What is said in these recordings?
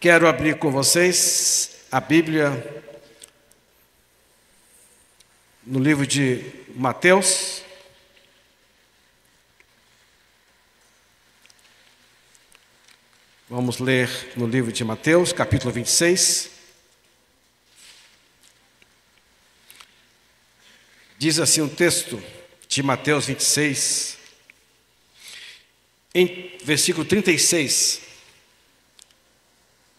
Quero abrir com vocês a Bíblia no livro de Mateus. Vamos ler no livro de Mateus, capítulo 26. Diz assim o texto de Mateus 26, em versículo 36.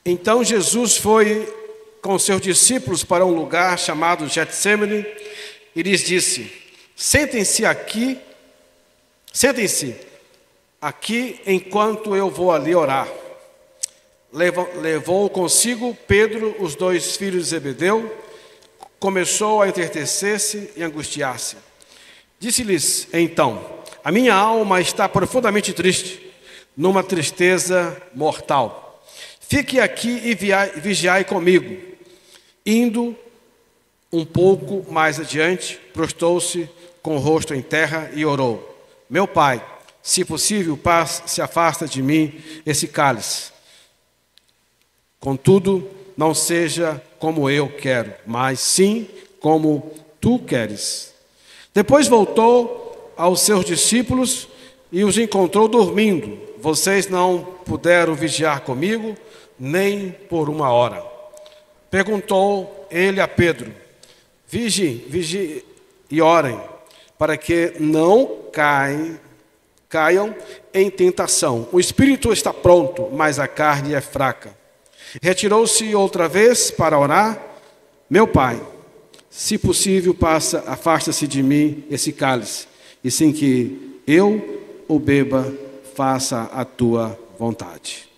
Então Jesus foi com seus discípulos para um lugar chamado Getsêmani e lhes disse: Sentem-se aqui enquanto eu vou ali orar. Levou consigo Pedro, os dois filhos de Zebedeu, começou a entristecer-se e angustiar-se. Disse-lhes então: a minha alma está profundamente triste, numa tristeza mortal. Fique aqui e vigiai comigo. Indo um pouco mais adiante, prostou-se com o rosto em terra e orou: Meu Pai, se possível, se afasta de mim esse cálice. Contudo, não seja como eu quero, mas sim como tu queres. Depois voltou aos seus discípulos e os encontrou dormindo. Vocês não puderam vigiar comigo nem por uma hora. Perguntou ele a Pedro: Vigiem e orem, para que não caiam em tentação. O espírito está pronto, mas a carne é fraca. Retirou-se outra vez para orar: Meu Pai, se possível, afasta-se de mim esse cálice, e sem que eu o beba, faça a tua vontade.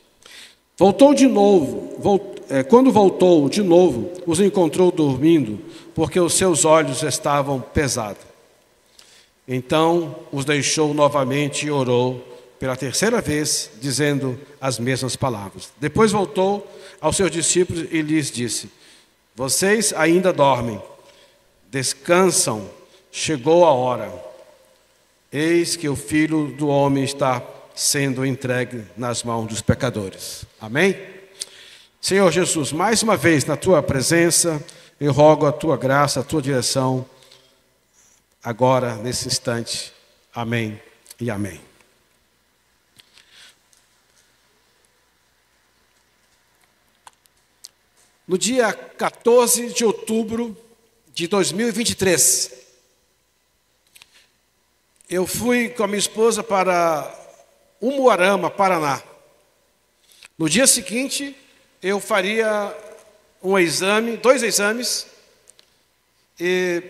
Quando voltou de novo, os encontrou dormindo, porque os seus olhos estavam pesados. Então os deixou novamente e orou pela terceira vez, dizendo as mesmas palavras. Depois voltou aos seus discípulos e lhes disse: Vocês ainda dormem, descansam, chegou a hora. Eis que o Filho do Homem está sendo entregue nas mãos dos pecadores. Amém? Senhor Jesus, mais uma vez na Tua presença, eu rogo a Tua graça, a Tua direção, agora, nesse instante. Amém e amém. No dia 14 de outubro de 2023, eu fui com a minha esposa para Umuarama, Paraná. No dia seguinte, eu faria dois exames, e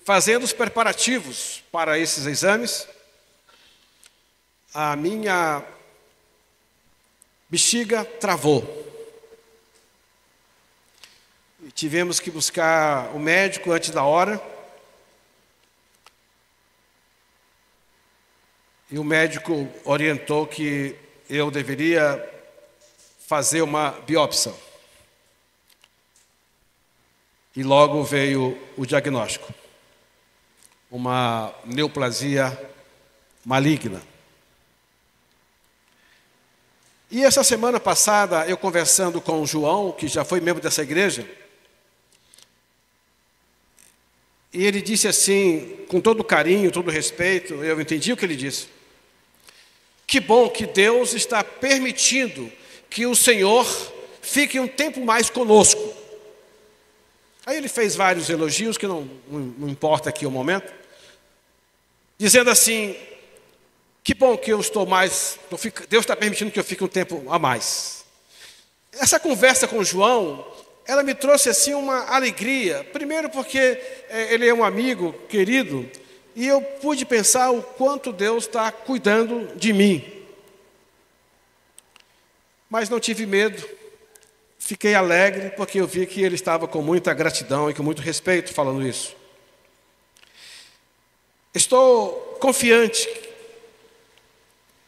fazendo os preparativos para esses exames, a minha bexiga travou. E tivemos que buscar o médico antes da hora. E o médico orientou que eu deveria fazer uma biópsia. E logo veio o diagnóstico: uma neoplasia maligna. E essa semana passada, eu conversando com o João, que já foi membro dessa igreja, e ele disse assim, com todo carinho, todo respeito, eu entendi o que ele disse: que bom que Deus está permitindo que o Senhor fique um tempo mais conosco. Aí ele fez vários elogios, que não importa aqui o momento, dizendo assim: que bom que eu estou mais, Deus está permitindo que eu fique um tempo a mais. Essa conversa com o João, ela me trouxe assim uma alegria. Primeiro porque ele é um amigo querido, e eu pude pensar o quanto Deus está cuidando de mim. Mas não tive medo, fiquei alegre, porque eu vi que ele estava com muita gratidão e com muito respeito falando isso. Estou confiante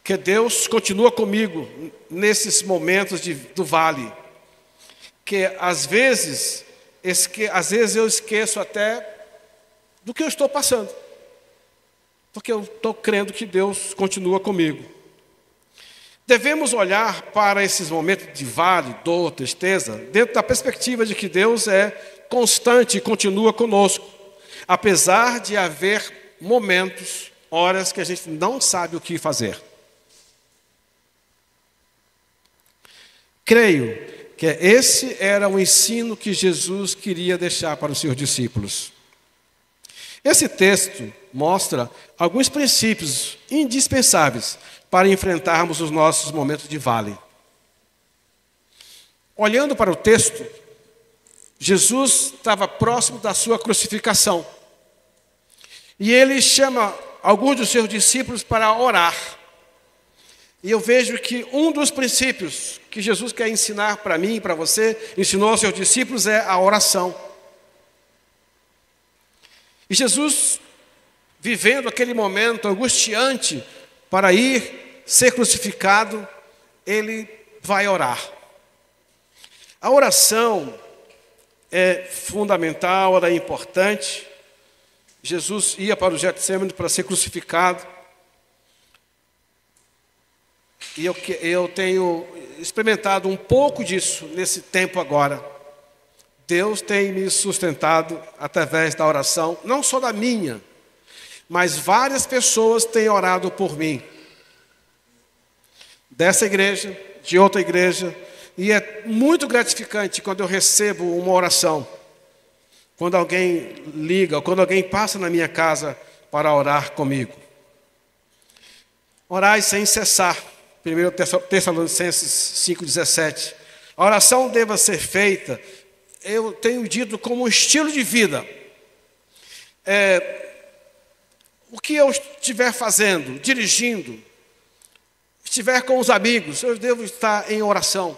que Deus continua comigo nesses momentos do vale, que às vezes eu esqueço até do que eu estou passando, porque eu estou crendo que Deus continua comigo. Devemos olhar para esses momentos de vale, dor, tristeza, dentro da perspectiva de que Deus é constante e continua conosco, apesar de haver momentos, horas que a gente não sabe o que fazer. Creio que esse era o ensino que Jesus queria deixar para os seus discípulos. Esse texto mostra alguns princípios indispensáveis para enfrentarmos os nossos momentos de vale. Olhando para o texto, Jesus estava próximo da sua crucificação. E ele chama alguns dos seus discípulos para orar. E eu vejo que um dos princípios que Jesus quer ensinar para mim e para você, ensinou aos seus discípulos, é a oração. E Jesus, vivendo aquele momento angustiante para ir ser crucificado, ele vai orar. A oração é fundamental, ela é importante. Jesus ia para o Getsemane para ser crucificado. E eu tenho experimentado um pouco disso nesse tempo agora. Deus tem me sustentado através da oração, não só da minha, mas várias pessoas têm orado por mim. Dessa igreja, de outra igreja, e é muito gratificante quando eu recebo uma oração. Quando alguém liga, ou quando alguém passa na minha casa para orar comigo. Orai sem cessar. 1 Tessalonicenses 5,17. A oração deva ser feita, eu tenho dito, como um estilo de vida. O que eu estiver fazendo, dirigindo, estiver com os amigos, eu devo estar em oração.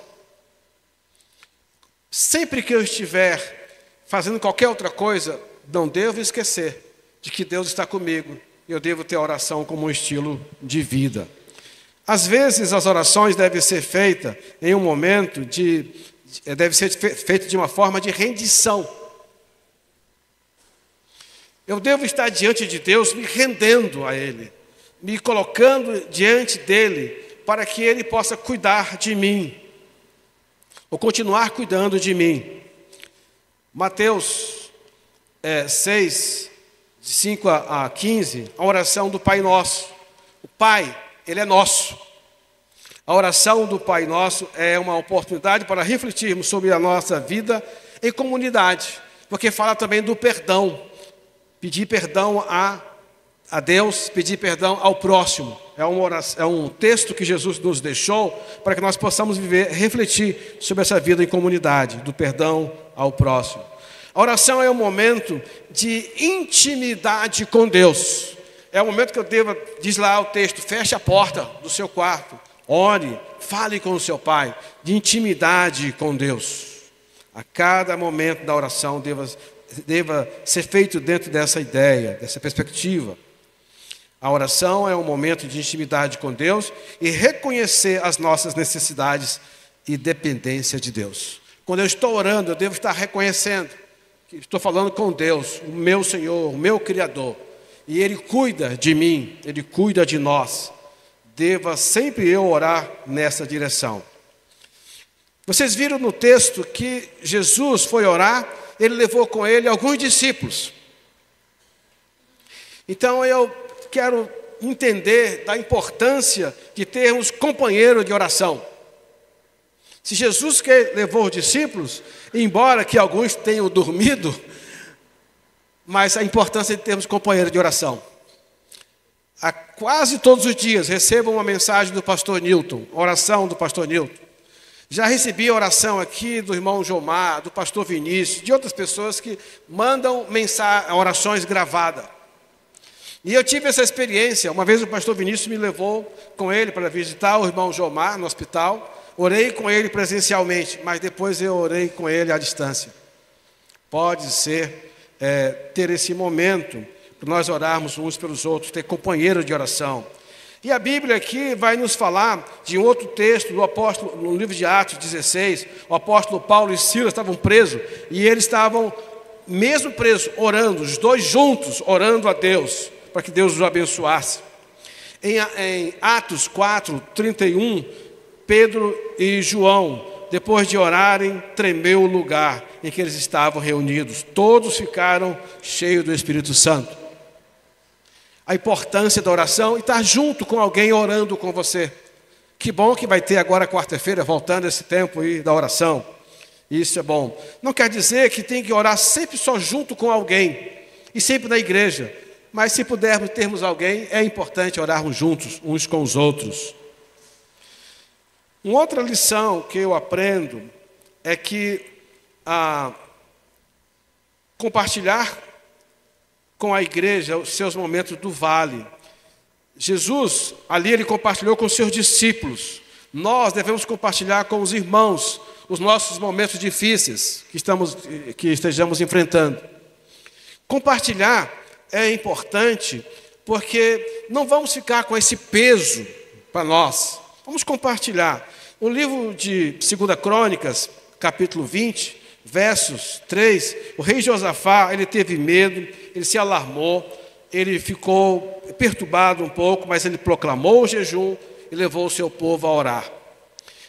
Sempre que eu estiver fazendo qualquer outra coisa, não devo esquecer de que Deus está comigo. Eu devo ter a oração como um estilo de vida. Às vezes as orações devem ser feitas em um momento deve ser feito de uma forma de rendição. Eu devo estar diante de Deus me rendendo a Ele, me colocando diante dEle, para que Ele possa cuidar de mim, ou continuar cuidando de mim. Mateus 6, de 5 a 15, a oração do Pai Nosso. O Pai, Ele é nosso. A oração do Pai Nosso é uma oportunidade para refletirmos sobre a nossa vida em comunidade, porque fala também do perdão, pedir perdão a Deus, pedir perdão ao próximo. É um texto que Jesus nos deixou para que nós possamos refletir sobre essa vida em comunidade, do perdão ao próximo. A oração é um momento de intimidade com Deus. É o momento que eu devo, diz lá o texto, feche a porta do seu quarto, ore, fale com o seu Pai, de intimidade com Deus. A cada momento da oração deva ser feito dentro dessa ideia, dessa perspectiva. A oração é um momento de intimidade com Deus e reconhecer as nossas necessidades e dependência de Deus. Quando eu estou orando, eu devo estar reconhecendo que estou falando com Deus, o meu Senhor, o meu Criador. E Ele cuida de mim, Ele cuida de nós. Deva sempre eu orar nessa direção. Vocês viram no texto que Jesus foi orar, Ele levou com Ele alguns discípulos. Então eu quero entender da importância de termos companheiro de oração. Se Jesus levou os discípulos, embora que alguns tenham dormido, mas a importância de termos companheiro de oração. Quase todos os dias recebo uma mensagem do pastor Newton, oração do pastor Newton. Já recebi a oração aqui do irmão Jomar, do pastor Vinícius, de outras pessoas que mandam orações gravadas. E eu tive essa experiência. Uma vez o pastor Vinícius me levou com ele para visitar o irmão Jomar no hospital. Orei com ele presencialmente, mas depois eu orei com ele à distância. Pode ser ter esse momento para nós orarmos uns pelos outros, ter companheiro de oração. E a Bíblia aqui vai nos falar de um outro texto do apóstolo, no livro de Atos 16, o apóstolo Paulo e Silas estavam presos, e eles estavam, mesmo presos, orando, os dois juntos, orando a Deus, para que Deus os abençoasse. Em Atos 4, 31, Pedro e João, depois de orarem, tremeu o lugar em que eles estavam reunidos. Todos ficaram cheios do Espírito Santo. A importância da oração e estar junto com alguém orando com você. Que bom que vai ter agora quarta-feira, voltando esse tempo aí da oração. Isso é bom. Não quer dizer que tem que orar sempre só junto com alguém e sempre na igreja. Mas se pudermos termos alguém, é importante orarmos juntos, uns com os outros. Uma outra lição que eu aprendo é que compartilhar com a igreja os seus momentos do vale. Jesus, ali ele compartilhou com os seus discípulos. Nós devemos compartilhar com os irmãos os nossos momentos difíceis que estejamos enfrentando. Compartilhar é importante porque não vamos ficar com esse peso para nós. Vamos compartilhar. No livro de 2 Crônicas, capítulo 20, versos 3, o rei Josafá, ele teve medo, ele se alarmou, ele ficou perturbado um pouco, mas ele proclamou o jejum e levou o seu povo a orar.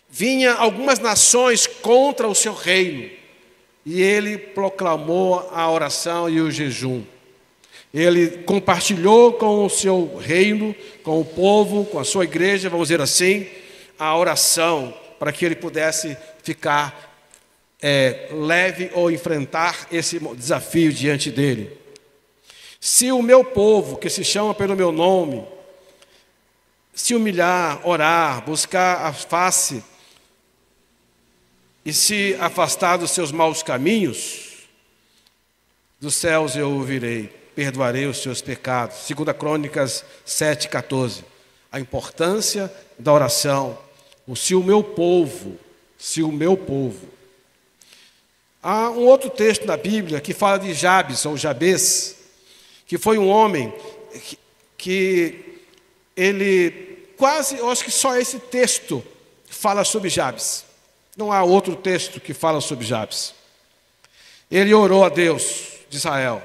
Vinha algumas nações contra o seu reino, e ele proclamou a oração e o jejum. Ele compartilhou com o seu reino, com o povo, com a sua igreja, vamos dizer assim, a oração, para que ele pudesse ficar leve ou enfrentar esse desafio diante dele. Se o meu povo, que se chama pelo meu nome, se humilhar, orar, buscar a face e se afastar dos seus maus caminhos, dos céus eu ouvirei, perdoarei os seus pecados. 2 Crônicas 7,14. A importância da oração. Se o meu povo. Há um outro texto na Bíblia que fala de Jabes, ou Jabes, que foi um homem que ele quase, eu acho que só esse texto fala sobre Jabes. Não há outro texto que fala sobre Jabes. Ele orou a Deus de Israel.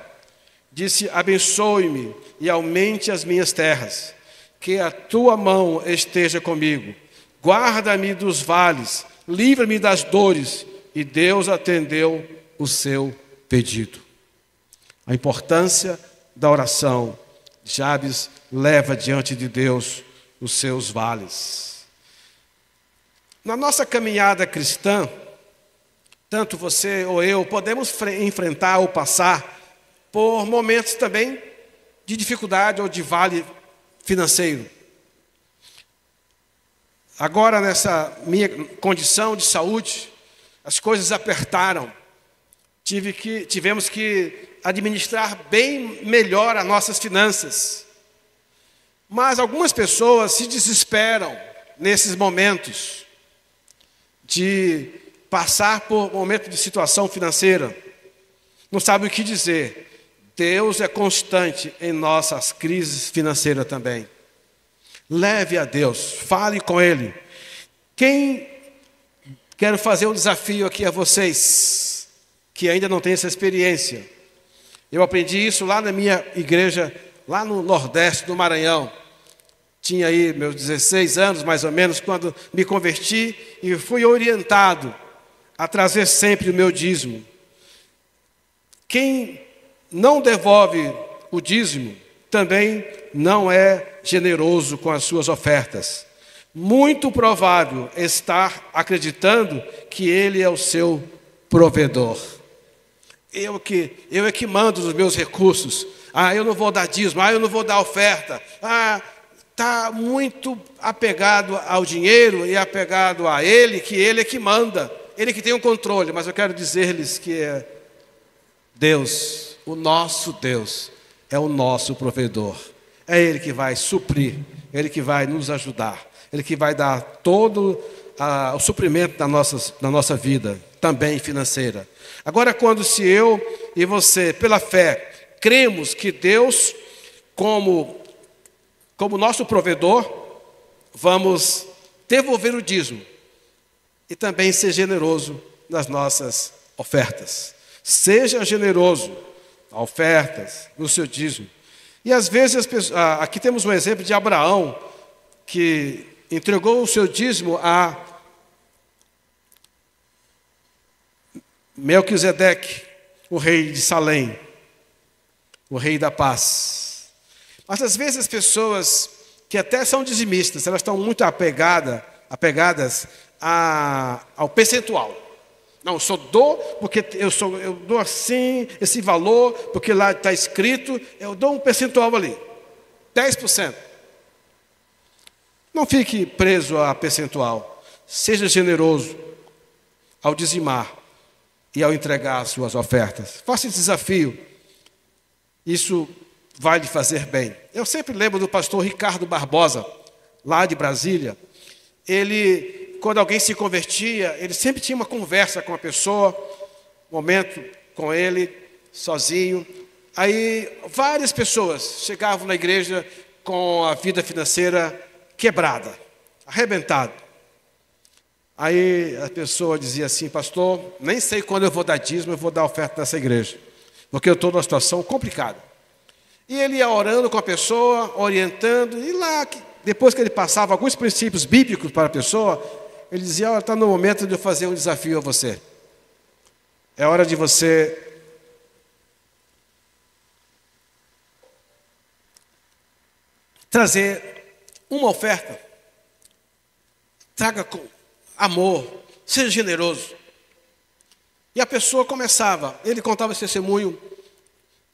Disse: abençoe-me e aumente as minhas terras, que a tua mão esteja comigo. Guarda-me dos vales, livra-me das dores. E Deus atendeu o seu pedido. A importância da oração. Jabes leva diante de Deus os seus vales. Na nossa caminhada cristã, tanto você ou eu podemos enfrentar ou passar por momentos também de dificuldade ou de vale financeiro. Agora, nessa minha condição de saúde, as coisas apertaram. Tivemos que administrar bem melhor as nossas finanças. Mas algumas pessoas se desesperam nesses momentos de passar por um momento de situação financeira. Não sabe o que dizer. Deus é constante em nossas crises financeiras também. Leve a Deus, fale com Ele. Quero fazer um desafio aqui a vocês, que ainda não têm essa experiência. Eu aprendi isso lá na minha igreja, lá no Nordeste do Maranhão. Tinha aí meus 16 anos, mais ou menos, quando me converti e fui orientado a trazer sempre o meu dízimo. Quem não devolve o dízimo, também não é generoso com as suas ofertas. Muito provável estar acreditando que Ele é o seu provedor. Eu é que mando os meus recursos. Eu não vou dar dízimo, eu não vou dar oferta. Está muito apegado ao dinheiro e apegado a Ele, que Ele é que manda. Ele que tem o controle. Mas eu quero dizer-lhes que é Deus, o nosso Deus, é o nosso provedor. É Ele que vai suprir, Ele que vai nos ajudar, Ele que vai dar todo o suprimento da nossa vida, também financeira. Agora, se eu e você, pela fé, cremos que Deus, como nosso provedor, vamos devolver o dízimo e também ser generoso nas nossas ofertas. Seja generoso nas ofertas, no seu dízimo. E às vezes, aqui temos um exemplo de Abraão, que entregou o seu dízimo a Melquisedeque, o rei de Salém, o rei da paz. Mas às vezes as pessoas que até são dizimistas, elas estão muito apegadas ao percentual. Não, eu só dou porque eu dou assim, esse valor, porque lá está escrito, eu dou um percentual ali, 10%. Não fique preso a percentual. Seja generoso ao dizimar e ao entregar as suas ofertas. Faça esse desafio. Isso vai lhe fazer bem. Eu sempre lembro do pastor Ricardo Barbosa, lá de Brasília. Ele, quando alguém se convertia, ele sempre tinha uma conversa com a pessoa, um momento com ele, sozinho. Aí várias pessoas chegavam na igreja com a vida financeira quebrada, arrebentada. Aí a pessoa dizia assim: pastor, nem sei quando eu vou dar dízimo, eu vou dar oferta nessa igreja, porque eu estou numa situação complicada. E ele ia orando com a pessoa, orientando, e lá, depois que ele passava alguns princípios bíblicos para a pessoa, ele dizia: olha, está no momento de eu fazer um desafio a você. É hora de você trazer uma oferta. Traga com amor, seja generoso. E a pessoa começava, ele contava esse testemunho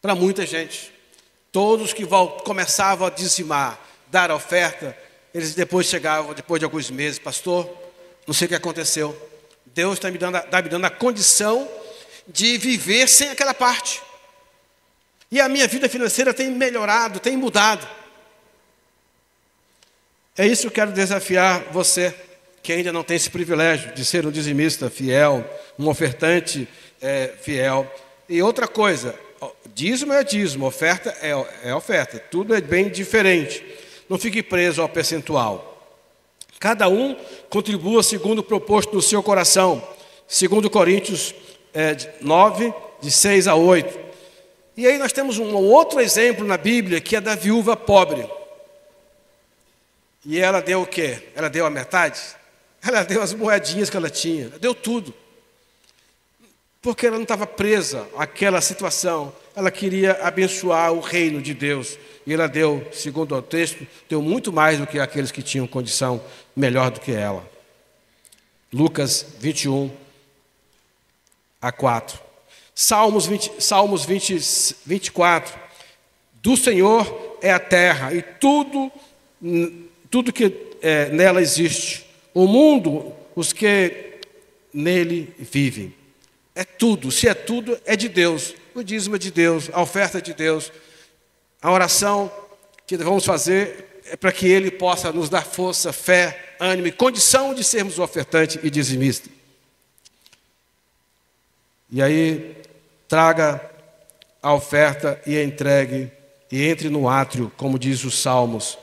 para muita gente. Todos que começavam a dizimar, dar oferta, eles depois chegavam, depois de alguns meses: pastor, não sei o que aconteceu. Deus está me dando a condição de viver sem aquela parte. E a minha vida financeira tem melhorado, tem mudado. É isso que eu quero desafiar você, que ainda não tem esse privilégio de ser um dizimista fiel, um ofertante fiel. E outra coisa, dízimo é dízimo, oferta é oferta. Tudo é bem diferente. Não fique preso ao percentual. Cada um contribua segundo o proposto no seu coração. 2 Coríntios 9, de 6 a 8. E aí nós temos um outro exemplo na Bíblia, que é da viúva pobre. E ela deu o quê? Ela deu a metade? Ela deu as moedinhas que ela tinha, ela deu tudo. Porque ela não estava presa àquela situação. Ela queria abençoar o reino de Deus. E ela deu, segundo o texto, deu muito mais do que aqueles que tinham condição melhor do que ela. Lucas 21, a 4. Salmos 24. Do Senhor é a terra e tudo que nela existe. O mundo, os que nele vivem. É tudo, se é tudo, é de Deus. O dízimo é de Deus, a oferta é de Deus. A oração que vamos fazer é para que Ele possa nos dar força, fé, ânimo e condição de sermos ofertante e dizimista. E aí, traga a oferta e entregue, e entre no átrio, como diz os Salmos.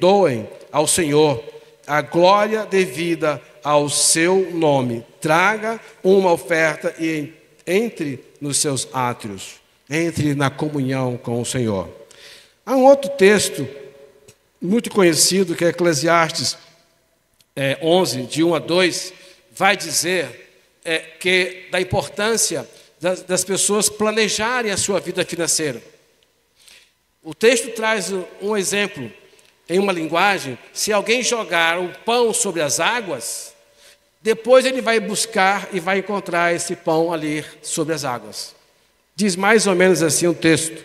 Doem ao Senhor a glória devida ao seu nome. Traga uma oferta e entre nos seus átrios. Entre na comunhão com o Senhor. Há um outro texto muito conhecido, que é Eclesiastes 11, de 1 a 2, vai dizer que da importância das pessoas planejarem a sua vida financeira. O texto traz um exemplo, em uma linguagem: se alguém jogar o pão sobre as águas, depois ele vai buscar e vai encontrar esse pão ali sobre as águas. Diz mais ou menos assim o texto: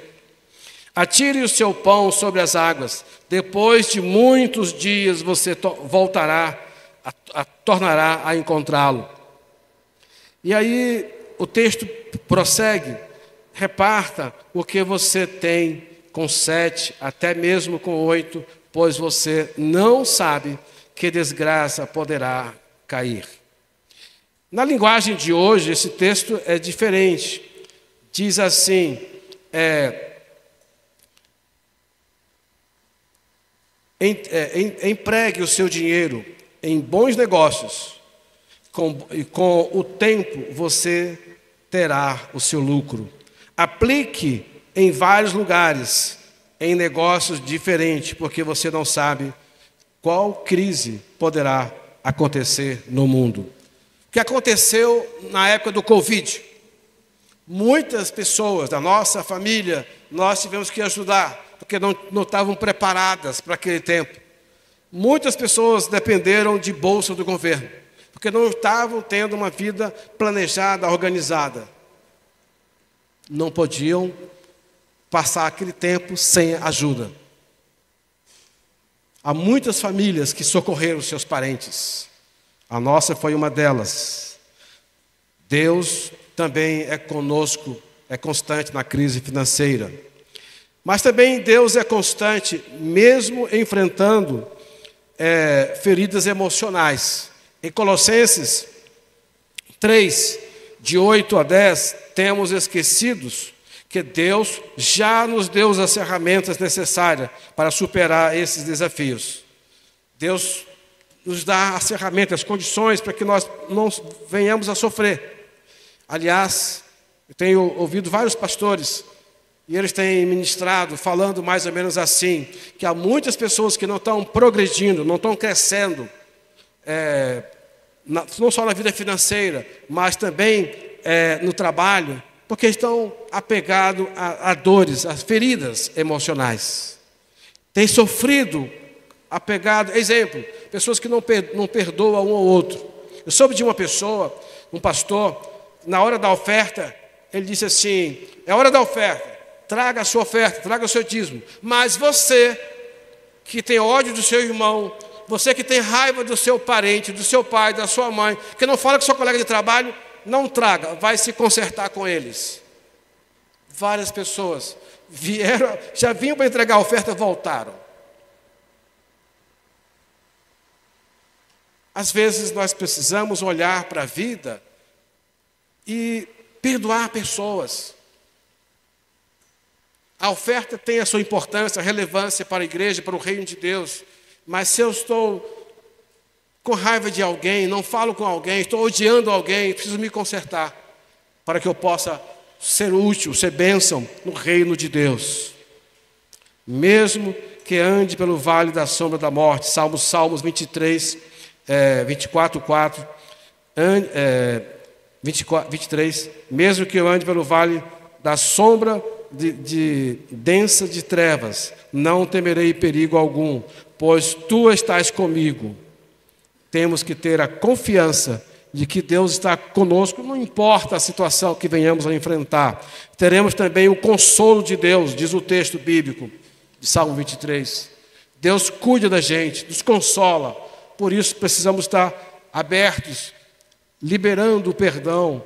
atire o seu pão sobre as águas, depois de muitos dias você tornará a encontrá-lo. E aí o texto prossegue: reparta o que você tem com 7, até mesmo com 8, pois você não sabe que desgraça poderá cair. Na linguagem de hoje, esse texto é diferente. Diz assim: empregue o seu dinheiro em bons negócios, e com o tempo você terá o seu lucro. Aplique em vários lugares, em negócios diferentes, porque você não sabe qual crise poderá acontecer no mundo. O que aconteceu na época do Covid? Muitas pessoas da nossa família, nós tivemos que ajudar, porque não estavam preparadas para aquele tempo. Muitas pessoas dependeram de bolsa do governo, porque não estavam tendo uma vida planejada, organizada. Não podiam passar aquele tempo sem ajuda. Há muitas famílias que socorreram seus parentes. A nossa foi uma delas. Deus também é conosco, é constante na crise financeira. Mas também Deus é constante, mesmo enfrentando feridas emocionais. Em Colossenses 3, de 8 a 10, temos esquecidos que Deus já nos deu as ferramentas necessárias para superar esses desafios. Deus nos dá as ferramentas, as condições para que nós não venhamos a sofrer. Aliás, eu tenho ouvido vários pastores, e eles têm ministrado, falando mais ou menos assim, que há muitas pessoas que não estão progredindo, não estão crescendo, não só na vida financeira, mas também no trabalho, porque estão apegados a dores, a feridas emocionais. Têm sofrido, apegado. Exemplo, pessoas que não perdoam um ao outro. Eu soube de uma pessoa, um pastor, na hora da oferta, ele disse assim: é hora da oferta, traga a sua oferta, traga o seu dízimo. Mas você que tem ódio do seu irmão, você que tem raiva do seu parente, do seu pai, da sua mãe, que não fala com seu colega de trabalho, não traga, vai se consertar com eles. Várias pessoas já vinham para entregar a oferta, voltaram. Às vezes nós precisamos olhar para a vida e perdoar pessoas. A oferta tem a sua importância, a relevância para a igreja, para o reino de Deus. Mas se eu estou com raiva de alguém, não falo com alguém, estou odiando alguém, preciso me consertar para que eu possa ser útil, ser bênção no reino de Deus. Mesmo que ande pelo vale da sombra da morte, Salmos 23, 24, 4, 23, mesmo que eu ande pelo vale da sombra densa de trevas, não temerei perigo algum, pois tu estás comigo. Temos que ter a confiança de que Deus está conosco, não importa a situação que venhamos a enfrentar. Teremos também o consolo de Deus, diz o texto bíblico de Salmo 23. Deus cuida da gente, nos consola. Por isso precisamos estar abertos, liberando o perdão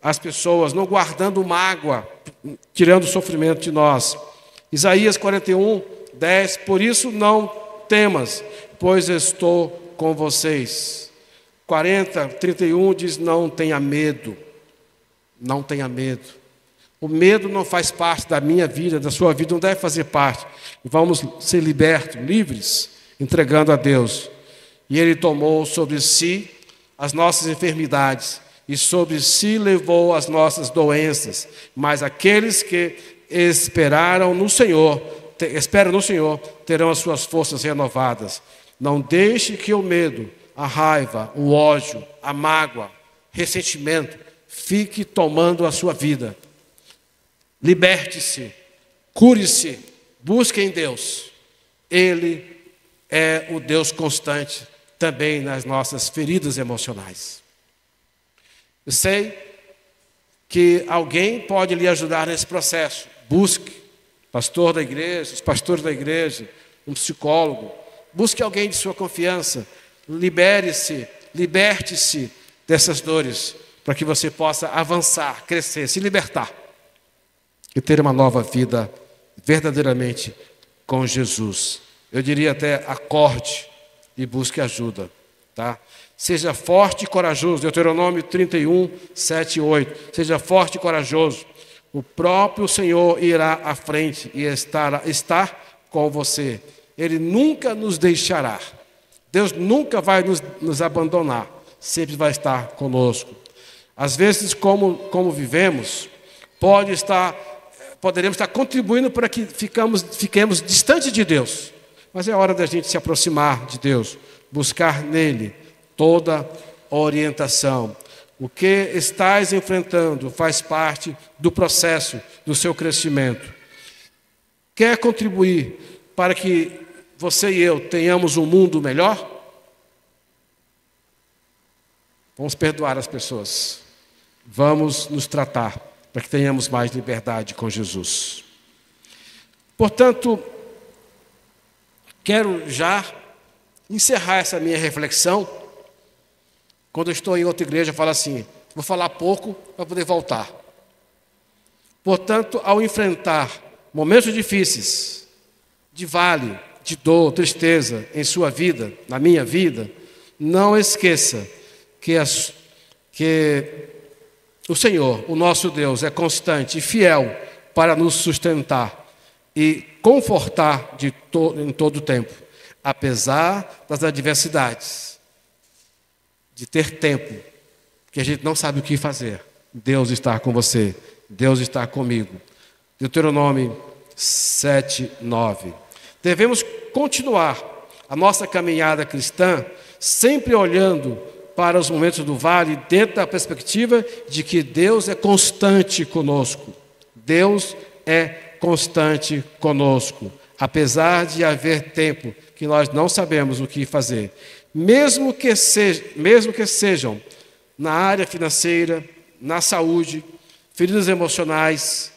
às pessoas, não guardando mágoa, tirando o sofrimento de nós. Isaías 41, 10, por isso não temas, pois estou com vocês. 40, 31 diz, não tenha medo. Não tenha medo. O medo não faz parte da minha vida, da sua vida, não deve fazer parte. Vamos ser libertos, livres, entregando a Deus. E Ele tomou sobre si as nossas enfermidades, e sobre si levou as nossas doenças. Mas aqueles que esperam no Senhor, terão as suas forças renovadas. Não deixe que o medo, a raiva, o ódio, a mágoa, ressentimento, fique tomando a sua vida. Liberte-se, cure-se, busque em Deus. Ele é o Deus constante também nas nossas feridas emocionais. Eu sei que alguém pode lhe ajudar nesse processo. Busque pastor da igreja, os pastores da igreja, um psicólogo. Busque alguém de sua confiança. Libere-se, liberte-se dessas dores, para que você possa avançar, crescer, se libertar e ter uma nova vida verdadeiramente com Jesus. Eu diria até acorde e busque ajuda, tá? Seja forte e corajoso, Deuteronômio 31, 7 e 8. Seja forte e corajoso, o próprio Senhor irá à frente e está com você. Ele nunca nos deixará. Deus nunca vai nos abandonar, sempre vai estar conosco. Às vezes, como vivemos, pode estar poderemos estar contribuindo para que fiquemos distantes de Deus. Mas é hora da gente se aproximar de Deus, buscar nele toda orientação. O que estás enfrentando faz parte do processo do seu crescimento. Quer contribuir para que você e eu tenhamos um mundo melhor? Vamos perdoar as pessoas. Vamos nos tratar para que tenhamos mais liberdade com Jesus. Portanto, quero já encerrar essa minha reflexão. Quando eu estou em outra igreja, eu falo assim, vou falar pouco para poder voltar. Portanto, ao enfrentar momentos difíceis, de vale, de dor, tristeza em sua vida, na minha vida, não esqueça que o Senhor, o nosso Deus, é constante e fiel para nos sustentar e confortar em todo o tempo, apesar das adversidades, de ter tempo, que a gente não sabe o que fazer. Deus está com você, Deus está comigo. Deuteronômio 7:9. Devemos continuar a nossa caminhada cristã sempre olhando para os momentos do vale dentro da perspectiva de que Deus é constante conosco. Deus é constante conosco, apesar de haver tempo que nós não sabemos o que fazer. Mesmo que sejam na área financeira, na saúde, feridas emocionais,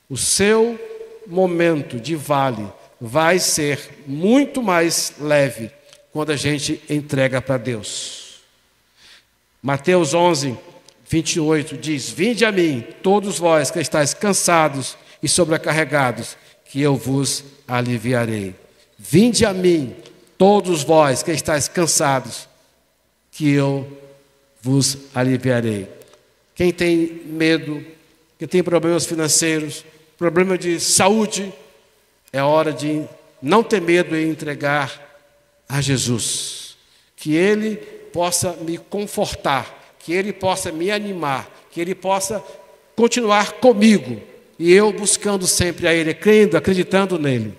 o seu momento de vale vai ser muito mais leve quando a gente entrega para Deus. Mateus 11:28 diz: Vinde a mim, todos vós que estáis cansados e sobrecarregados, que eu vos aliviarei. Vinde a mim, todos vós que estáis cansados, que eu vos aliviarei. Quem tem medo, quem tem problemas financeiros, problema de saúde, é hora de não ter medo e entregar a Jesus. Que Ele possa me confortar, que Ele possa me animar, que Ele possa continuar comigo, e eu buscando sempre a Ele, crendo, acreditando nele.